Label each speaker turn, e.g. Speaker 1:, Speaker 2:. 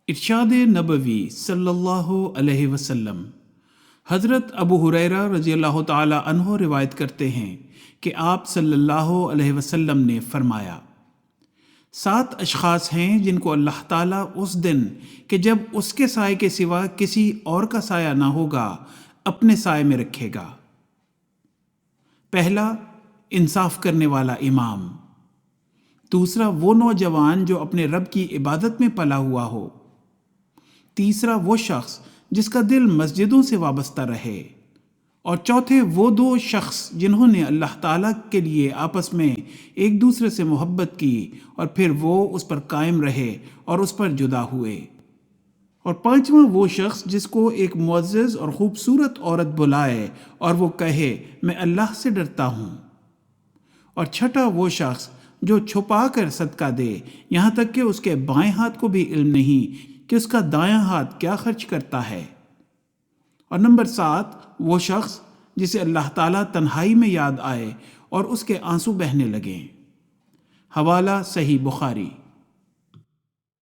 Speaker 1: ارشاد نبوی صلی اللہ علیہ وسلم۔ حضرت ابو ہریرہ رضی اللہ تعالی عنہ روایت کرتے ہیں کہ آپ صلی اللہ علیہ وسلم نے فرمایا، 7 اشخاص ہیں جن کو اللہ تعالیٰ اس دن کہ جب اس کے سائے کے سوا کسی اور کا سایہ نہ ہوگا اپنے سائے میں رکھے گا۔ پہلا، انصاف کرنے والا امام۔ دوسرا، وہ نوجوان جو اپنے رب کی عبادت میں پلا ہوا ہو۔ تیسرا، وہ شخص جس کا دل مسجدوں سے وابستہ رہے۔ اور چوتھے، وہ 2 شخص جنہوں نے اللہ تعالیٰ کے لیے آپس میں ایک دوسرے سے محبت کی اور پھر وہ اس پر قائم رہے اور اس پر جدا ہوئے۔ اور 5واں، وہ شخص جس کو ایک معزز اور خوبصورت عورت بلائے اور وہ کہے، میں اللہ سے ڈرتا ہوں۔ اور 6واں، وہ شخص جو چھپا کر صدقہ دے یہاں تک کہ اس کے بائیں ہاتھ کو بھی علم نہیں کہ اس کا دایاں ہاتھ کیا خرچ کرتا ہے۔ اور نمبر 7، وہ شخص جسے اللہ تعالیٰ تنہائی میں یاد آئے اور اس کے آنسو بہنے لگیں۔ حوالہ صحیح بخاری۔